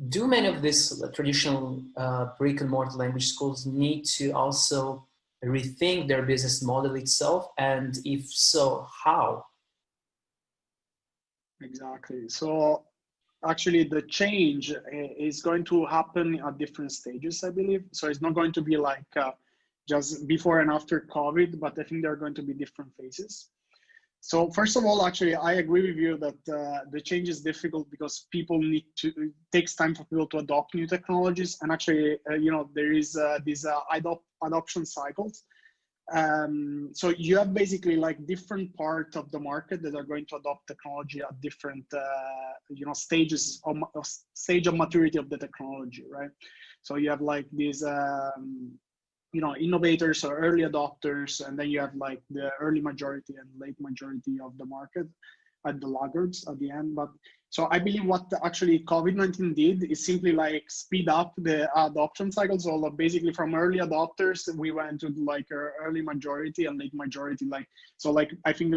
do many of these traditional brick and mortar language schools need to also rethink their business model itself? And if so, how? Exactly. So actually the change is going to happen at different stages, I believe. So it's not going to be like just before and after COVID, but I think there are going to be different phases. So first of all, actually, I agree with you that the change is difficult because people need to, it takes time for people to adopt new technologies. And actually, there is these adoption cycles. So you have basically like different parts of the market that are going to adopt technology at different, stages of stage of maturity of the technology, right? So you have like these, innovators or early adopters, and then you have like the early majority and late majority of the market at the laggards at the end. But so I believe what actually COVID-19 did is simply like speed up the adoption cycle. So like basically from early adopters, we went to like early majority and late majority. I think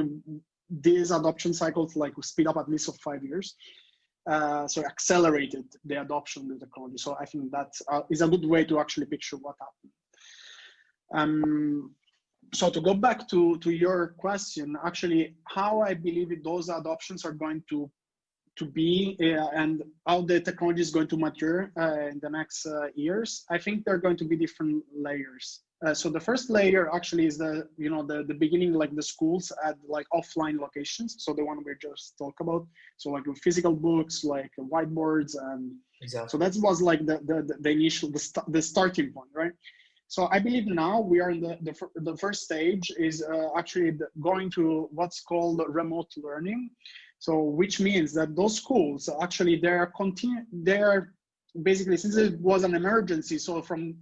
these adoption cycles like speed up at least of 5 years. So accelerated the adoption of the technology. So I think that is a good way to actually picture what happened. So to go back to your question, actually, how I believe those adoptions are going to be and how the technology is going to mature in the next years, I think there are going to be different layers. So the first layer actually is the beginning, like the schools at like offline locations. So the one we just talked about. So like with physical books, like whiteboards, and Exactly. so that was like the initial, the starting point, right? So I believe now we are in the first stage is actually going to what's called remote learning. So which means that those schools actually they're basically, since it was an emergency, so from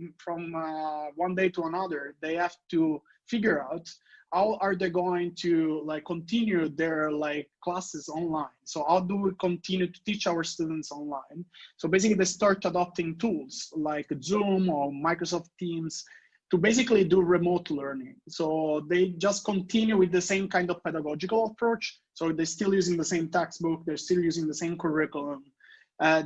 one day to another, they have to figure out how are they going to like continue their like classes online. So how do we continue to teach our students online? So basically they start adopting tools like Zoom or Microsoft Teams to basically do remote learning. So they just continue with the same kind of pedagogical approach. So they're still using the same textbook, they're still using the same curriculum.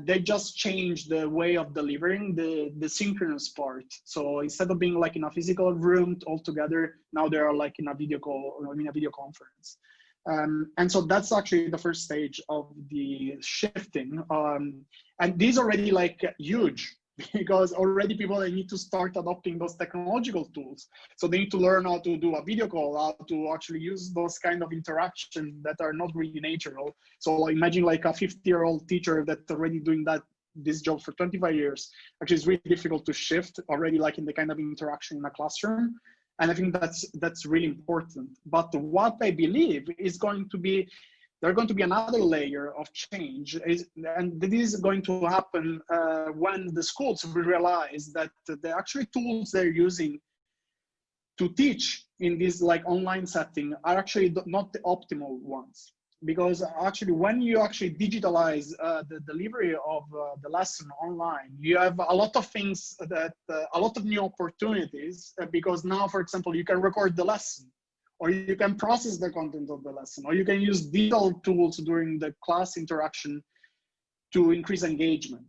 They just change the way of delivering the synchronous part. So instead of being like in a physical room all together, now they are like in a video call or in a video conference. And so that's actually the first stage of the shifting. And these already like huge, because already people they need to start adopting those technological tools. So they need to learn how to do a video call, how to actually use those kind of interactions that are not really natural. So imagine like a 50-year-old teacher that's already doing this job for 25 years. Actually, it's really difficult to shift already like in the kind of interaction in a classroom. And I think that's really important. But what I believe is going to be, there's going to be another layer of change, and this is going to happen when the schools will realize that the actually tools they're using to teach in this like online setting are actually not the optimal ones. Because actually when you actually digitalize the delivery of the lesson online, you have a lot of things that, a lot of new opportunities, because now, for example, you can record the lesson, or you can process the content of the lesson, or you can use digital tools during the class interaction to increase engagement.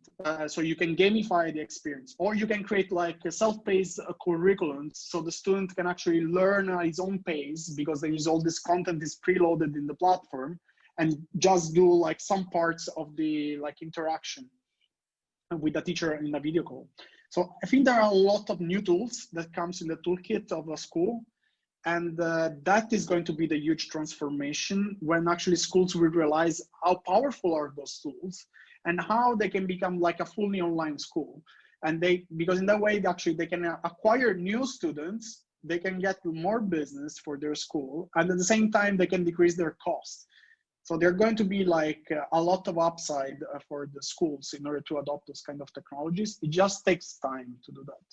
So you can gamify the experience, or you can create like a self-paced curriculum, so the student can actually learn at his own pace, because there is all this content is preloaded in the platform, and just do like some parts of the like interaction with the teacher in a video call. So I think there are a lot of new tools that comes in the toolkit of a school. And that is going to be the huge transformation when actually schools will realize how powerful are those tools and how they can become like a fully online school. And because in that way, actually they can acquire new students, they can get more business for their school, and at the same time, they can decrease their costs. So they're going to be like a lot of upside for the schools in order to adopt those kind of technologies. It just takes time to do that.